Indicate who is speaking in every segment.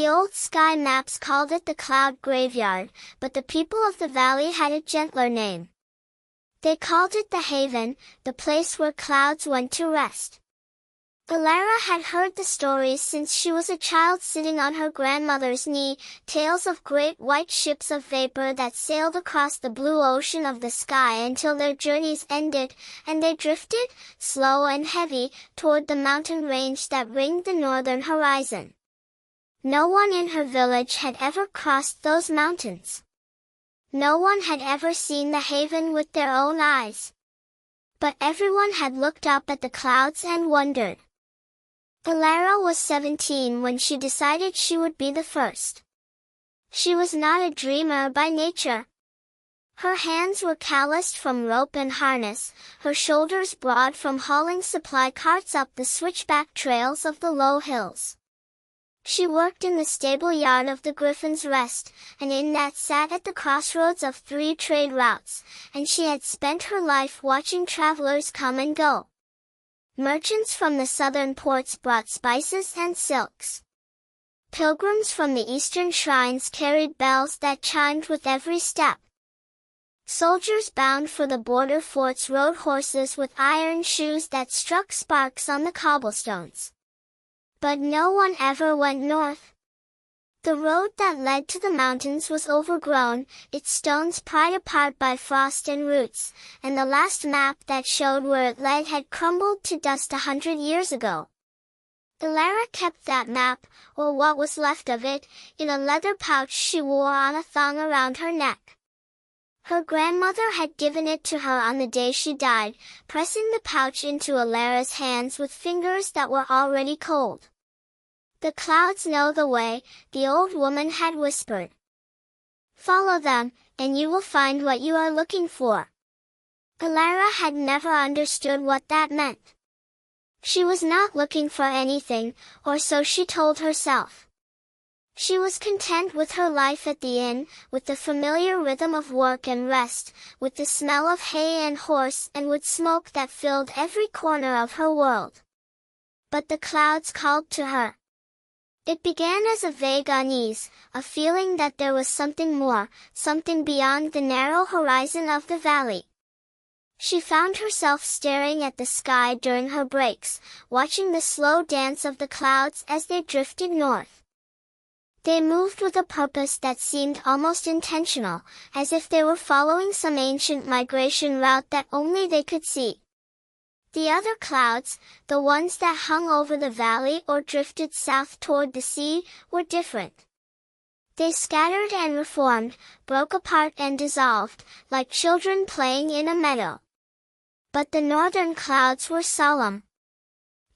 Speaker 1: The old sky maps called it the cloud graveyard, but the people of the valley had a gentler name. They called it the haven, the place where clouds went to rest. Alara had heard the stories since she was a child sitting on her grandmother's knee, tales of great white ships of vapor that sailed across the blue ocean of the sky until their journeys ended, and they drifted, slow and heavy, toward the mountain range that ringed the northern horizon. No one in her village had ever crossed those mountains. No one had ever seen the haven with their own eyes. But everyone had looked up at the clouds and wondered. Alara was 17 when she decided she would be the first. She was not a dreamer by nature. Her hands were calloused from rope and harness, her shoulders broad from hauling supply carts up the switchback trails of the low hills. She worked in the stable yard of the Griffin's Rest, and in that sat at the crossroads of 3 trade routes, and she had spent her life watching travelers come and go. Merchants from the southern ports brought spices and silks. Pilgrims from the eastern shrines carried bells that chimed with every step. Soldiers bound for the border forts rode horses with iron shoes that struck sparks on the cobblestones. But no one ever went north. The road that led to the mountains was overgrown, its stones pried apart by frost and roots, and the last map that showed where it led had crumbled to dust 100 years ago. Alara kept that map, or what was left of it, in a leather pouch she wore on a thong around her neck. Her grandmother had given it to her on the day she died, pressing the pouch into Alara's hands with fingers that were already cold. "The clouds know the way," the old woman had whispered. "Follow them, and you will find what you are looking for." Alara had never understood what that meant. She was not looking for anything, or so she told herself. She was content with her life at the inn, with the familiar rhythm of work and rest, with the smell of hay and horse and wood smoke that filled every corner of her world. But the clouds called to her. It began as a vague unease, a feeling that there was something more, something beyond the narrow horizon of the valley. She found herself staring at the sky during her breaks, watching the slow dance of the clouds as they drifted north. They moved with a purpose that seemed almost intentional, as if they were following some ancient migration route that only they could see. The other clouds, the ones that hung over the valley or drifted south toward the sea, were different. They scattered and reformed, broke apart and dissolved, like children playing in a meadow. But the northern clouds were solemn.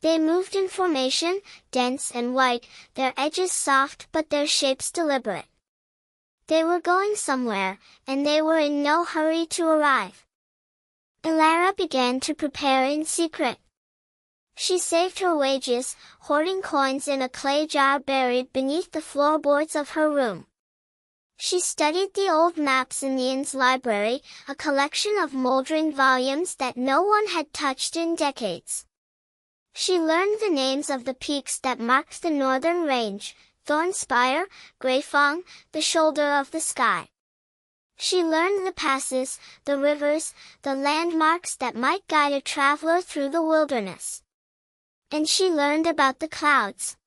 Speaker 1: They moved in formation, dense and white, their edges soft but their shapes deliberate. They were going somewhere, and they were in no hurry to arrive. Alara began to prepare in secret. She saved her wages, hoarding coins in a clay jar buried beneath the floorboards of her room. She studied the old maps in the inn's library, a collection of moldering volumes that no one had touched in decades. She learned the names of the peaks that marked the northern range, Thornspire, Greyfong, the shoulder of the sky. She learned the passes, the rivers, the landmarks that might guide a traveler through the wilderness. And she learned about the clouds.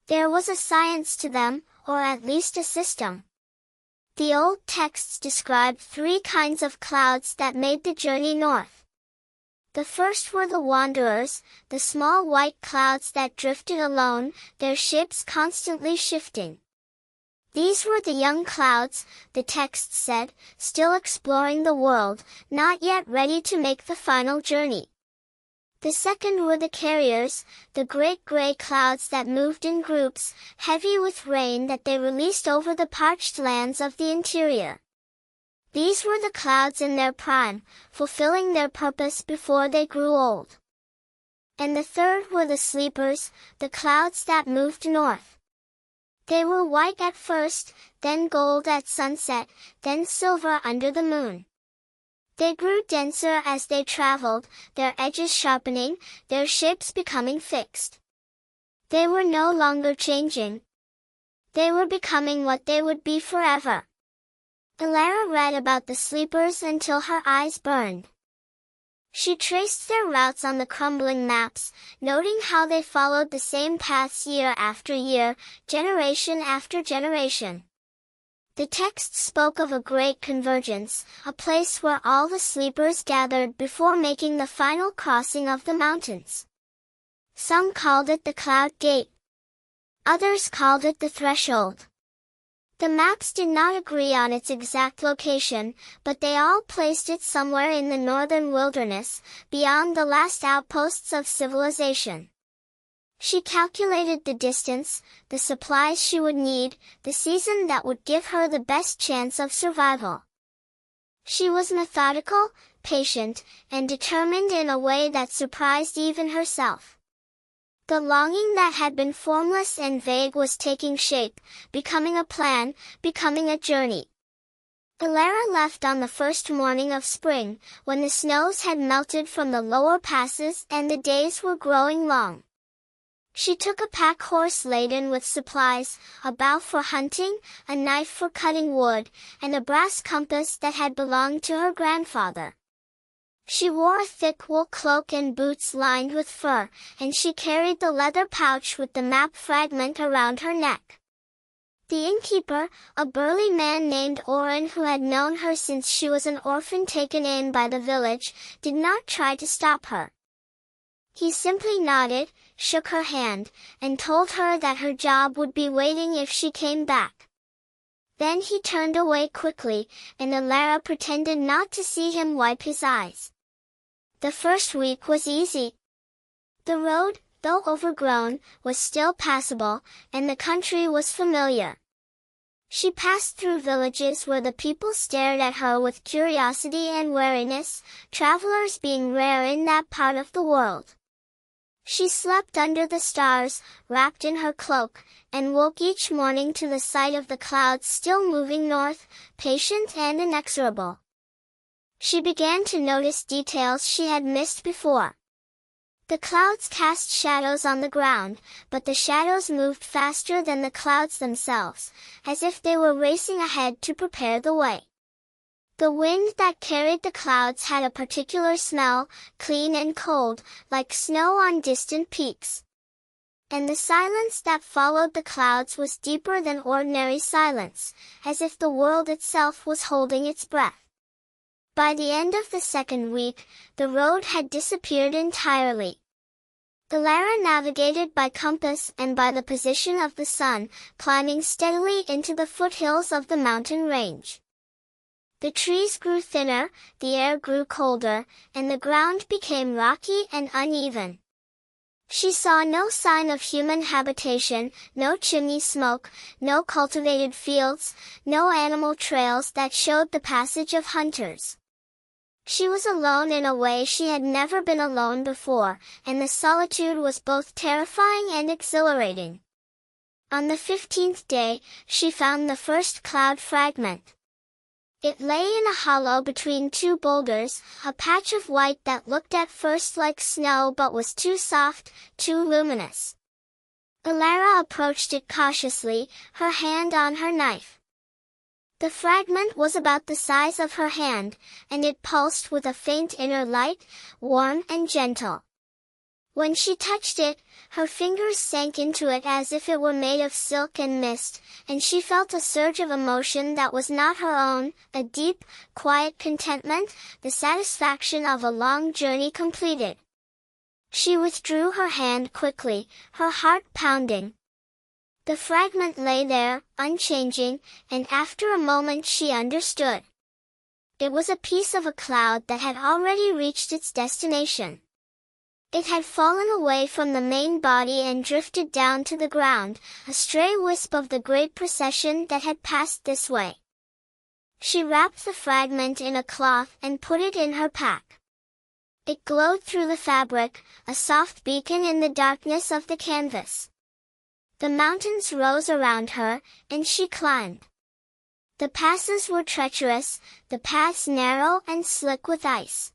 Speaker 1: There was a science to them, or at least a system. The old texts described 3 kinds of clouds that made the journey north. The first were the wanderers, the small white clouds that drifted alone, their shapes constantly shifting. These were the young clouds, the text said, still exploring the world, not yet ready to make the final journey. The second were the carriers, the great gray clouds that moved in groups, heavy with rain that they released over the parched lands of the interior. These were the clouds in their prime, fulfilling their purpose before they grew old. And the third were the sleepers, the clouds that moved north. They were white at first, then gold at sunset, then silver under the moon. They grew denser as they traveled, their edges sharpening, their shapes becoming fixed. They were no longer changing. They were becoming what they would be forever. Elara read about the sleepers until her eyes burned. She traced their routes on the crumbling maps, noting how they followed the same paths year after year, generation after generation. The text spoke of a great convergence, a place where all the sleepers gathered before making the final crossing of the mountains. Some called it the Cloud Gate. Others called it the Threshold. The maps did not agree on its exact location, but they all placed it somewhere in the northern wilderness, beyond the last outposts of civilization. She calculated the distance, the supplies she would need, the season that would give her the best chance of survival. She was methodical, patient, and determined in a way that surprised even herself. The longing that had been formless and vague was taking shape, becoming a plan, becoming a journey. Elara left on the first morning of spring, when the snows had melted from the lower passes and the days were growing long. She took a pack horse laden with supplies, a bow for hunting, a knife for cutting wood, and a brass compass that had belonged to her grandfather. She wore a thick wool cloak and boots lined with fur, and she carried the leather pouch with the map fragment around her neck. The innkeeper, a burly man named Oren who had known her since she was an orphan taken in by the village, did not try to stop her. He simply nodded, shook her hand, and told her that her job would be waiting if she came back. Then he turned away quickly, and Elara pretended not to see him wipe his eyes. The first week was easy. The road, though overgrown, was still passable, and the country was familiar. She passed through villages where the people stared at her with curiosity and wariness, travelers being rare in that part of the world. She slept under the stars, wrapped in her cloak, and woke each morning to the sight of the clouds still moving north, patient and inexorable. She began to notice details she had missed before. The clouds cast shadows on the ground, but the shadows moved faster than the clouds themselves, as if they were racing ahead to prepare the way. The wind that carried the clouds had a particular smell, clean and cold, like snow on distant peaks. And the silence that followed the clouds was deeper than ordinary silence, as if the world itself was holding its breath. By the end of the second week, the road had disappeared entirely. Elara navigated by compass and by the position of the sun, climbing steadily into the foothills of the mountain range. The trees grew thinner, the air grew colder, and the ground became rocky and uneven. She saw no sign of human habitation, no chimney smoke, no cultivated fields, no animal trails that showed the passage of hunters. She was alone in a way she had never been alone before, and the solitude was both terrifying and exhilarating. On the 15th day, she found the first cloud fragment. It lay in a hollow between two boulders, a patch of white that looked at first like snow but was too soft, too luminous. Elara approached it cautiously, her hand on her knife. The fragment was about the size of her hand, and it pulsed with a faint inner light, warm and gentle. When she touched it, her fingers sank into it as if it were made of silk and mist, and she felt a surge of emotion that was not her own, a deep, quiet contentment, the satisfaction of a long journey completed. She withdrew her hand quickly, her heart pounding. The fragment lay there, unchanging, and after a moment she understood. It was a piece of a cloud that had already reached its destination. It had fallen away from the main body and drifted down to the ground, a stray wisp of the great procession that had passed this way. She wrapped the fragment in a cloth and put it in her pack. It glowed through the fabric, a soft beacon in the darkness of the canvas. The mountains rose around her, and she climbed. The passes were treacherous, the paths narrow and slick with ice.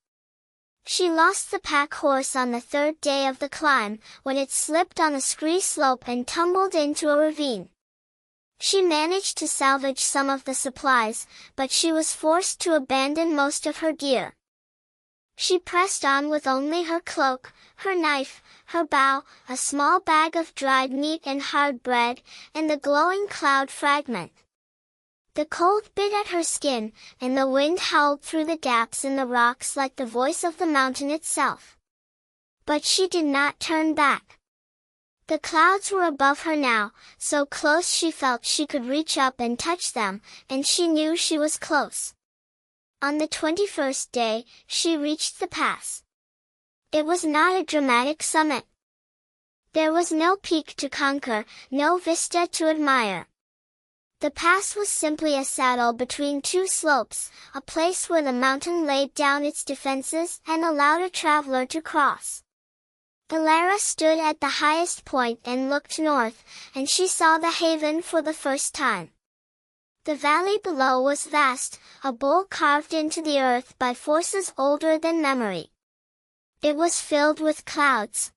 Speaker 1: She lost the pack horse on the third day of the climb, when it slipped on a scree slope and tumbled into a ravine. She managed to salvage some of the supplies, but she was forced to abandon most of her gear. She pressed on with only her cloak, her knife, her bow, a small bag of dried meat and hard bread, and the glowing cloud fragment. The cold bit at her skin, and the wind howled through the gaps in the rocks like the voice of the mountain itself. But she did not turn back. The clouds were above her now, so close she felt she could reach up and touch them, and she knew she was close. On the 21st day, she reached the pass. It was not a dramatic summit. There was no peak to conquer, no vista to admire. The pass was simply a saddle between two slopes, a place where the mountain laid down its defenses and allowed a traveler to cross. Elara stood at the highest point and looked north, and she saw the haven for the first time. The valley below was vast, a bowl carved into the earth by forces older than memory. It was filled with clouds.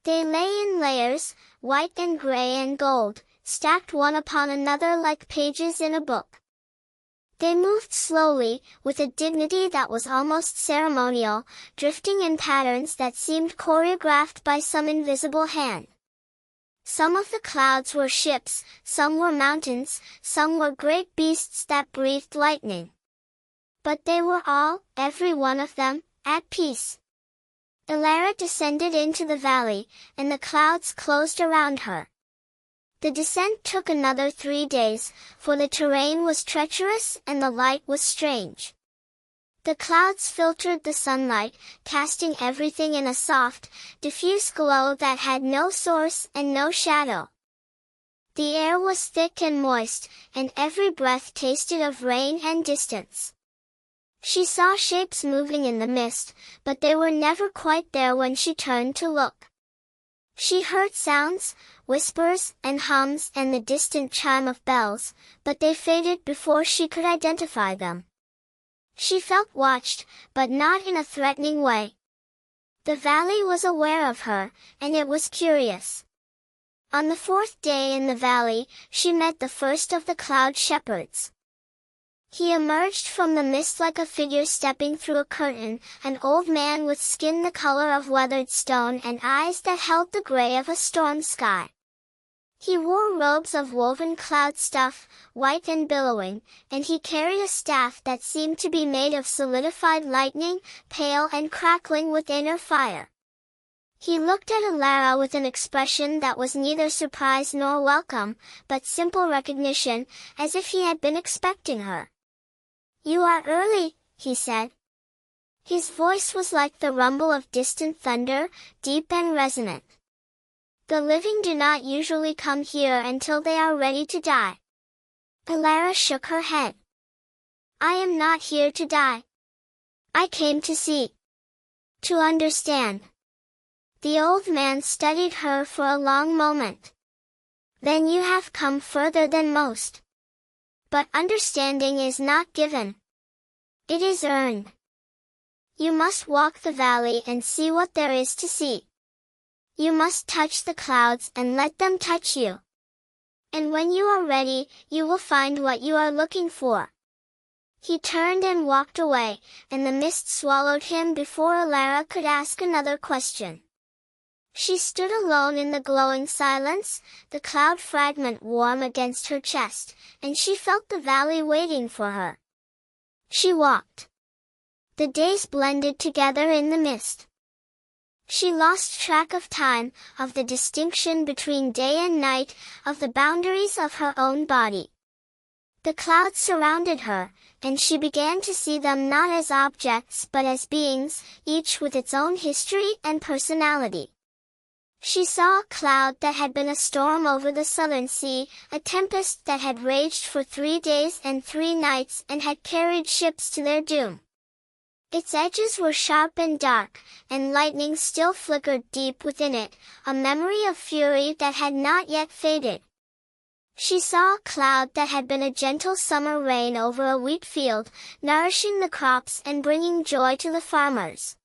Speaker 1: They lay in layers, white and gray and gold, stacked one upon another like pages in a book. They moved slowly, with a dignity that was almost ceremonial, drifting in patterns that seemed choreographed by some invisible hand. Some of the clouds were ships, some were mountains, some were great beasts that breathed lightning. But they were all, every one of them, at peace. Elara descended into the valley, and the clouds closed around her. The descent took another 3 days, for the terrain was treacherous and the light was strange. The clouds filtered the sunlight, casting everything in a soft, diffuse glow that had no source and no shadow. The air was thick and moist, and every breath tasted of rain and distance. She saw shapes moving in the mist, but they were never quite there when she turned to look. She heard sounds, whispers and hums and the distant chime of bells, but they faded before she could identify them. She felt watched, but not in a threatening way. The valley was aware of her, and it was curious. On the 4th day in the valley, she met the first of the cloud shepherds. He emerged from the mist like a figure stepping through a curtain, an old man with skin the color of weathered stone and eyes that held the gray of a storm sky. He wore robes of woven cloud stuff, white and billowing, and he carried a staff that seemed to be made of solidified lightning, pale and crackling with inner fire. He looked at Elara with an expression that was neither surprise nor welcome, but simple recognition, as if he had been expecting her. "You are early," he said. His voice was like the rumble of distant thunder, deep and resonant. "The living do not usually come here until they are ready to die." Elara shook her head. "I am not here to die. I came to see. To understand." The old man studied her for a long moment. "Then you have come further than most. But understanding is not given. It is earned. You must walk the valley and see what there is to see. You must touch the clouds and let them touch you. And when you are ready, you will find what you are looking for." He turned and walked away, and the mist swallowed him before Elara could ask another question. She stood alone in the glowing silence, the cloud fragment warm against her chest, and she felt the valley waiting for her. She walked. The days blended together in the mist. She lost track of time, of the distinction between day and night, of the boundaries of her own body. The clouds surrounded her, and she began to see them not as objects but as beings, each with its own history and personality. She saw a cloud that had been a storm over the southern sea, a tempest that had raged for 3 days and 3 nights and had carried ships to their doom. Its edges were sharp and dark, and lightning still flickered deep within it, a memory of fury that had not yet faded. She saw a cloud that had been a gentle summer rain over a wheat field, nourishing the crops and bringing joy to the farmers.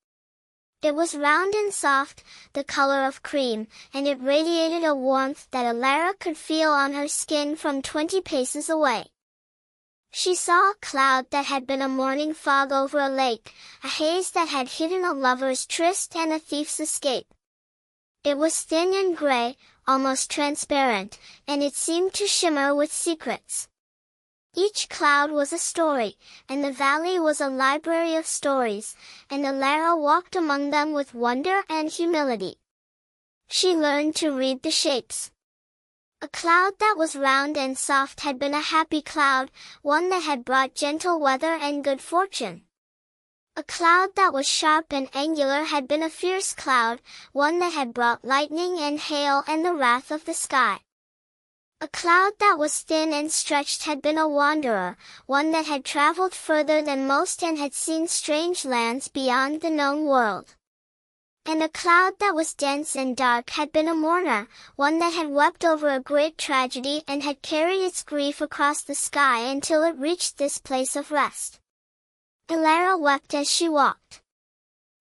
Speaker 1: It was round and soft, the color of cream, and it radiated a warmth that Alara could feel on her skin from 20 paces away. She saw a cloud that had been a morning fog over a lake, a haze that had hidden a lover's tryst and a thief's escape. It was thin and gray, almost transparent, and it seemed to shimmer with secrets. Each cloud was a story, and the valley was a library of stories, and Alara walked among them with wonder and humility. She learned to read the shapes. A cloud that was round and soft had been a happy cloud, one that had brought gentle weather and good fortune. A cloud that was sharp and angular had been a fierce cloud, one that had brought lightning and hail and the wrath of the sky. A cloud that was thin and stretched had been a wanderer, one that had traveled further than most and had seen strange lands beyond the known world. And a cloud that was dense and dark had been a mourner, one that had wept over a great tragedy and had carried its grief across the sky until it reached this place of rest. Alara wept as she walked.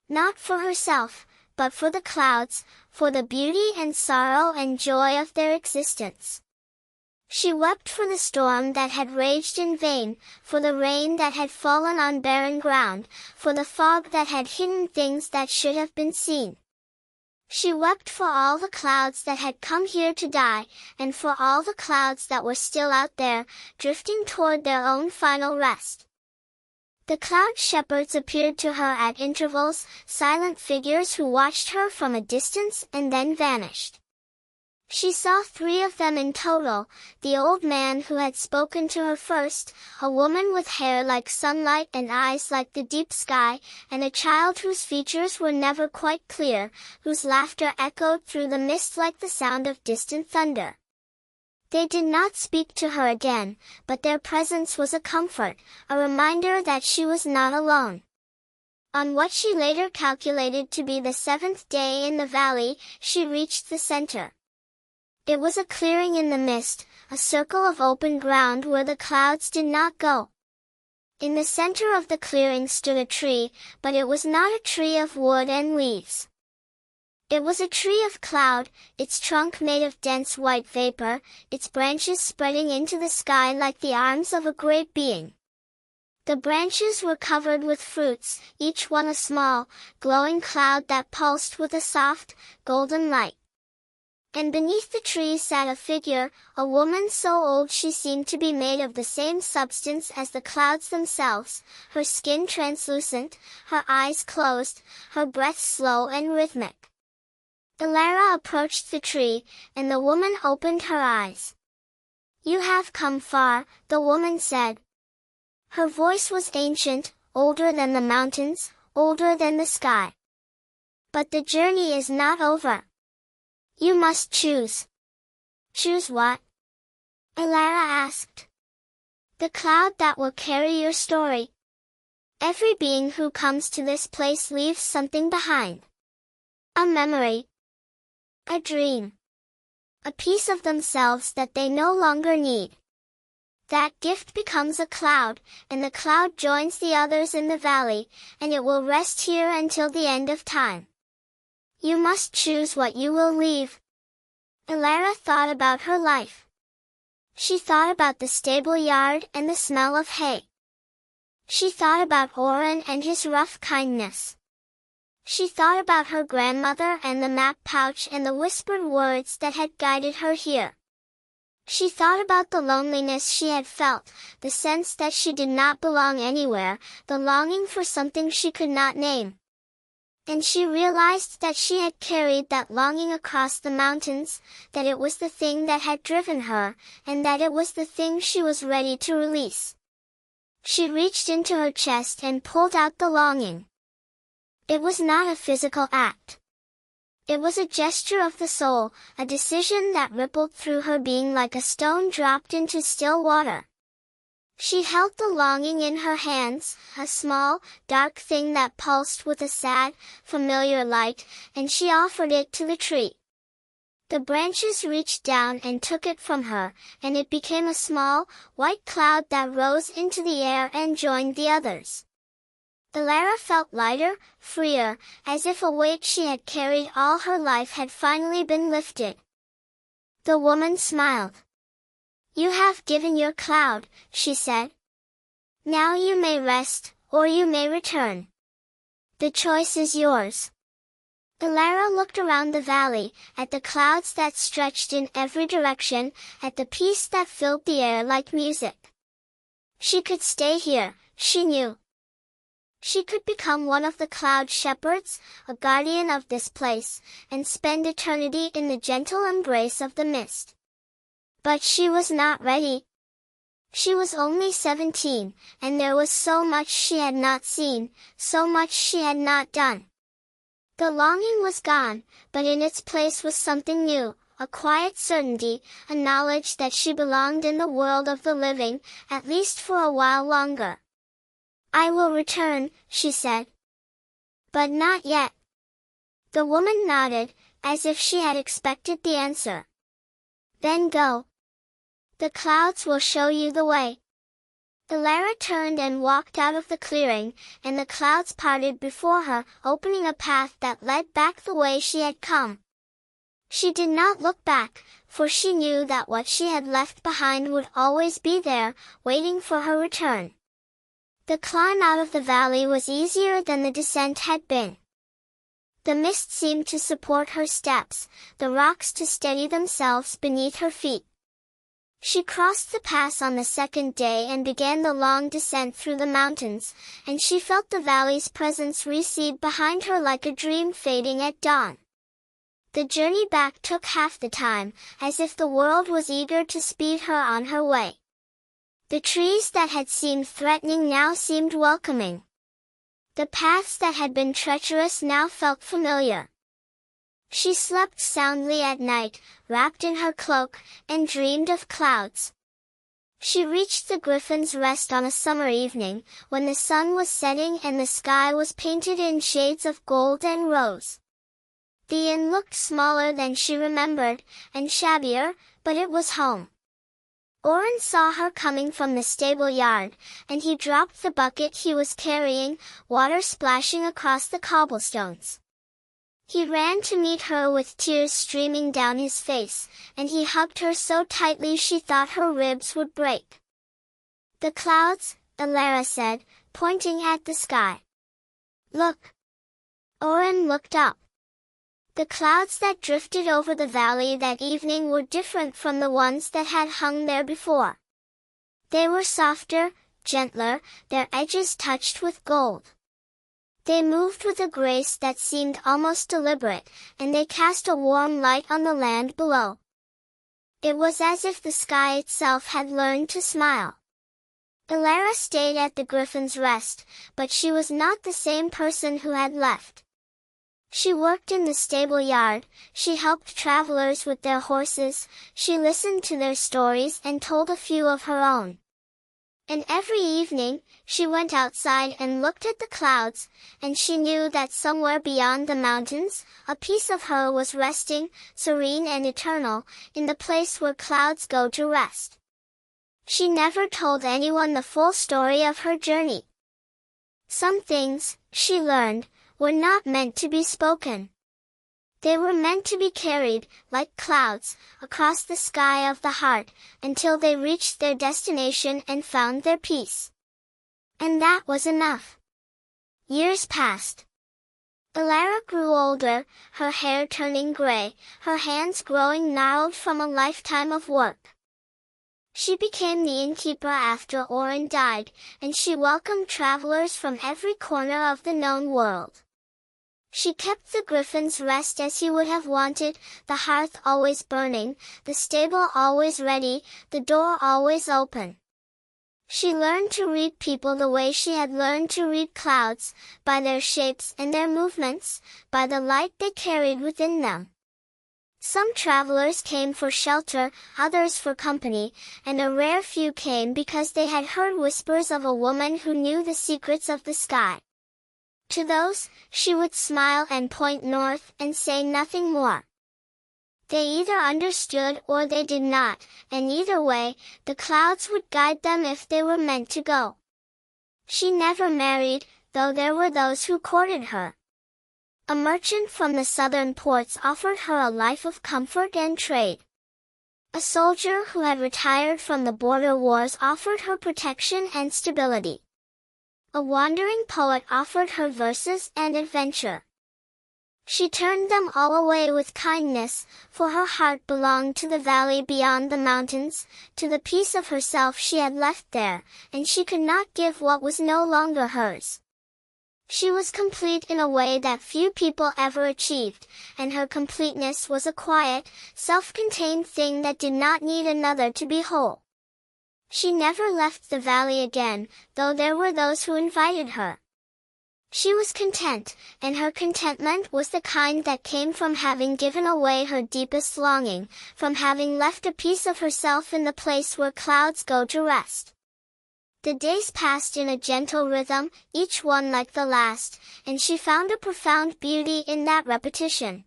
Speaker 1: Not for herself, but for the clouds, for the beauty and sorrow and joy of their existence. She wept for the storm that had raged in vain, for the rain that had fallen on barren ground, for the fog that had hidden things that should have been seen. She wept for all the clouds that had come here to die, and for all the clouds that were still out there, drifting toward their own final rest. The cloud shepherds appeared to her at intervals, silent figures who watched her from a distance and then vanished. She saw 3 of them in total, the old man who had spoken to her first, a woman with hair like sunlight and eyes like the deep sky, and a child whose features were never quite clear, whose laughter echoed through the mist like the sound of distant thunder. They did not speak to her again, but their presence was a comfort, a reminder that she was not alone. On what she later calculated to be the 7th day in the valley, she reached the center. It was a clearing in the mist, a circle of open ground where the clouds did not go. In the center of the clearing stood a tree, but it was not a tree of wood and leaves. It was a tree of cloud, its trunk made of dense white vapor, its branches spreading into the sky like the arms of a great being. The branches were covered with fruits, each one a small, glowing cloud that pulsed with a soft, golden light. And beneath the tree sat a figure, a woman so old she seemed to be made of the same substance as the clouds themselves, her skin translucent, her eyes closed, her breath slow and rhythmic. Alara approached the tree, and the woman opened her eyes. "You have come far," the woman said. Her voice was ancient, older than the mountains, older than the sky. "But the journey is not over. You must choose." "Choose what?" Alara asked. "The cloud that will carry your story. Every being who comes to this place leaves something behind. A memory. A dream. A piece of themselves that they no longer need. That gift becomes a cloud, and the cloud joins the others in the valley, and it will rest here until the end of time. You must choose what you will leave." Alara thought about her life. She thought about the stable yard and the smell of hay. She thought about Oren and his rough kindness. She thought about her grandmother and the map pouch and the whispered words that had guided her here. She thought about the loneliness she had felt, the sense that she did not belong anywhere, the longing for something she could not name. And she realized that she had carried that longing across the mountains, that it was the thing that had driven her, and that it was the thing she was ready to release. She reached into her chest and pulled out the longing. It was not a physical act. It was a gesture of the soul, a decision that rippled through her being like a stone dropped into still water. She held the longing in her hands, a small, dark thing that pulsed with a sad, familiar light, and she offered it to the tree. The branches reached down and took it from her, and it became a small, white cloud that rose into the air and joined the others. Elara felt lighter, freer, as if a weight she had carried all her life had finally been lifted. The woman smiled. "You have given your cloud," she said. "Now you may rest, or you may return. The choice is yours." Elara looked around the valley, at the clouds that stretched in every direction, at the peace that filled the air like music. She could stay here, she knew. She could become one of the cloud shepherds, a guardian of this place, and spend eternity in the gentle embrace of the mist. But she was not ready. She was only 17, and there was so much she had not seen, so much she had not done. The longing was gone, but in its place was something new, a quiet certainty, a knowledge that she belonged in the world of the living, at least for a while longer. "I will return," she said. "But not yet." The woman nodded, as if she had expected the answer. "Then go. The clouds will show you the way." Elara turned and walked out of the clearing, and the clouds parted before her, opening a path that led back the way she had come. She did not look back, for she knew that what she had left behind would always be there, waiting for her return. The climb out of the valley was easier than the descent had been. The mist seemed to support her steps, the rocks to steady themselves beneath her feet. She crossed the pass on the second day and began the long descent through the mountains, and she felt the valley's presence recede behind her like a dream fading at dawn. The journey back took half the time, as if the world was eager to speed her on her way. The trees that had seemed threatening now seemed welcoming. The paths that had been treacherous now felt familiar. She slept soundly at night, wrapped in her cloak, and dreamed of clouds. She reached the Griffin's Rest on a summer evening, when the sun was setting and the sky was painted in shades of gold and rose. The inn looked smaller than she remembered, and shabbier, but it was home. Oren saw her coming from the stable yard, and he dropped the bucket he was carrying, water splashing across the cobblestones. He ran to meet her with tears streaming down his face, and he hugged her so tightly she thought her ribs would break. "The clouds," Elara said, pointing at the sky. "Look." Oren looked up. The clouds that drifted over the valley that evening were different from the ones that had hung there before. They were softer, gentler, their edges touched with gold. They moved with a grace that seemed almost deliberate, and they cast a warm light on the land below. It was as if the sky itself had learned to smile. Elara stayed at the Griffin's Rest, but she was not the same person who had left. She worked in the stable yard, she helped travelers with their horses, she listened to their stories and told a few of her own. And every evening, she went outside and looked at the clouds, and she knew that somewhere beyond the mountains, a piece of her was resting, serene and eternal, in the place where clouds go to rest. She never told anyone the full story of her journey. Some things, she learned, were not meant to be spoken. They were meant to be carried, like clouds, across the sky of the heart, until they reached their destination and found their peace. And that was enough. Years passed. Elara grew older, her hair turning gray, her hands growing gnarled from a lifetime of work. She became the innkeeper after Oren died, and she welcomed travelers from every corner of the known world. She kept the Griffin's Rest as he would have wanted, the hearth always burning, the stable always ready, the door always open. She learned to read people the way she had learned to read clouds, by their shapes and their movements, by the light they carried within them. Some travelers came for shelter, others for company, and a rare few came because they had heard whispers of a woman who knew the secrets of the sky. To those, she would smile and point north and say nothing more. They either understood or they did not, and either way, the clouds would guide them if they were meant to go. She never married, though there were those who courted her. A merchant from the southern ports offered her a life of comfort and trade. A soldier who had retired from the border wars offered her protection and stability. A wandering poet offered her verses and adventure. She turned them all away with kindness, for her heart belonged to the valley beyond the mountains, to the piece of herself she had left there, and she could not give what was no longer hers. She was complete in a way that few people ever achieved, and her completeness was a quiet, self-contained thing that did not need another to be whole. She never left the valley again, though there were those who invited her. She was content, and her contentment was the kind that came from having given away her deepest longing, from having left a piece of herself in the place where clouds go to rest. The days passed in a gentle rhythm, each one like the last, and she found a profound beauty in that repetition.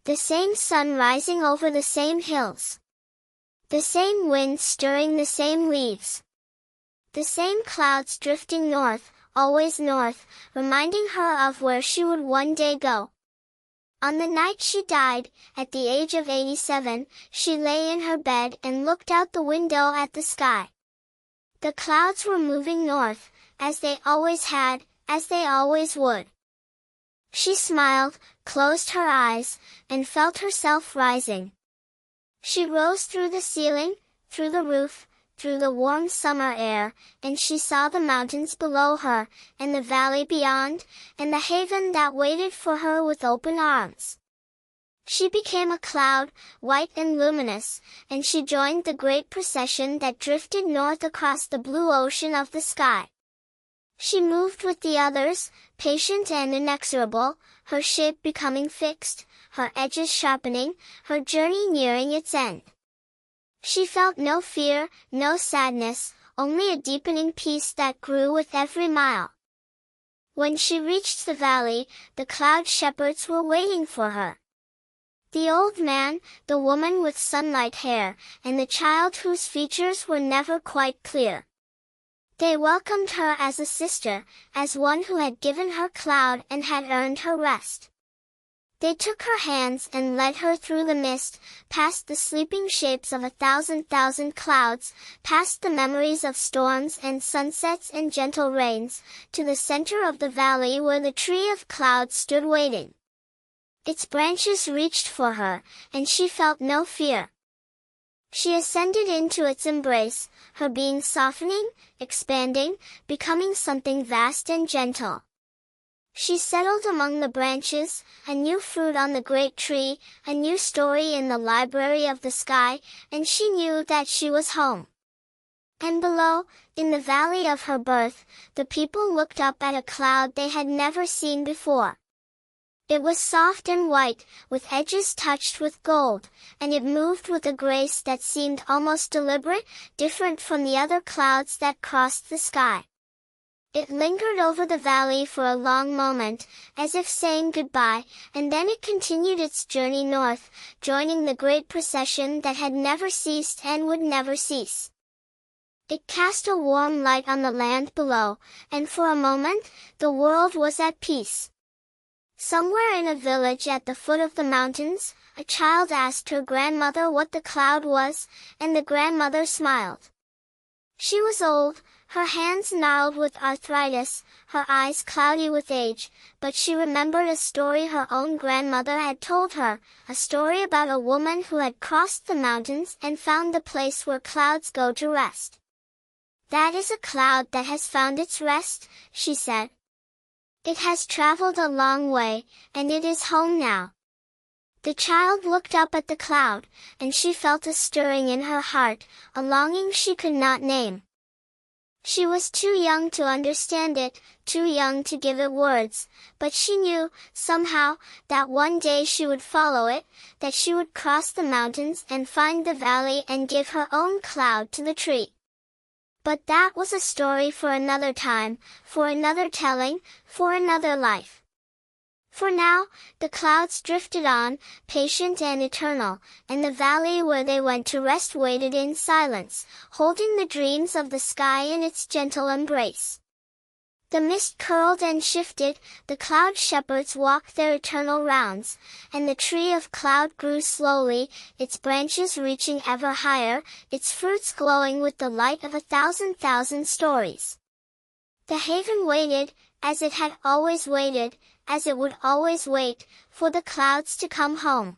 Speaker 1: The same sun rising over the same hills. The same wind stirring the same leaves. The same clouds drifting north, always north, reminding her of where she would one day go. On the night she died, at the age of 87, she lay in her bed and looked out the window at the sky. The clouds were moving north, as they always had, as they always would. She smiled, closed her eyes, and felt herself rising. She rose through the ceiling, through the roof, through the warm summer air, and she saw the mountains below her, and the valley beyond, and the haven that waited for her with open arms. She became a cloud, white and luminous, and she joined the great procession that drifted north across the blue ocean of the sky. She moved with the others, patient and inexorable, her shape becoming fixed, her edges sharpening, her journey nearing its end. She felt no fear, no sadness, only a deepening peace that grew with every mile. When she reached the valley, the cloud shepherds were waiting for her. The old man, the woman with sunlight hair, and the child whose features were never quite clear. They welcomed her as a sister, as one who had given her cloud and had earned her rest. They took her hands and led her through the mist, past the sleeping shapes of 1,000,000 clouds, past the memories of storms and sunsets and gentle rains, to the center of the valley where the tree of clouds stood waiting. Its branches reached for her, and she felt no fear. She ascended into its embrace, her being softening, expanding, becoming something vast and gentle. She settled among the branches, a new fruit on the great tree, a new story in the library of the sky, and she knew that she was home. And below, in the valley of her birth, the people looked up at a cloud they had never seen before. It was soft and white, with edges touched with gold, and it moved with a grace that seemed almost deliberate, different from the other clouds that crossed the sky. It lingered over the valley for a long moment, as if saying goodbye, and then it continued its journey north, joining the great procession that had never ceased and would never cease. It cast a warm light on the land below, and for a moment, the world was at peace. Somewhere in a village at the foot of the mountains, a child asked her grandmother what the cloud was, and the grandmother smiled. She was old, her hands gnarled with arthritis, her eyes cloudy with age, but she remembered a story her own grandmother had told her, a story about a woman who had crossed the mountains and found the place where clouds go to rest. "That is a cloud that has found its rest," she said. "It has traveled a long way, and it is home now." The child looked up at the cloud, and she felt a stirring in her heart, a longing she could not name. She was too young to understand it, too young to give it words, but she knew, somehow, that one day she would follow it, that she would cross the mountains and find the valley and give her own cloud to the tree. But that was a story for another time, for another telling, for another life. For now, the clouds drifted on, patient and eternal, and the valley where they went to rest waited in silence, holding the dreams of the sky in its gentle embrace. The mist curled and shifted, the cloud shepherds walked their eternal rounds, and the tree of cloud grew slowly, its branches reaching ever higher, its fruits glowing with the light of 1,000,000 stories. The haven waited, as it had always waited, as it would always wait, for the clouds to come home.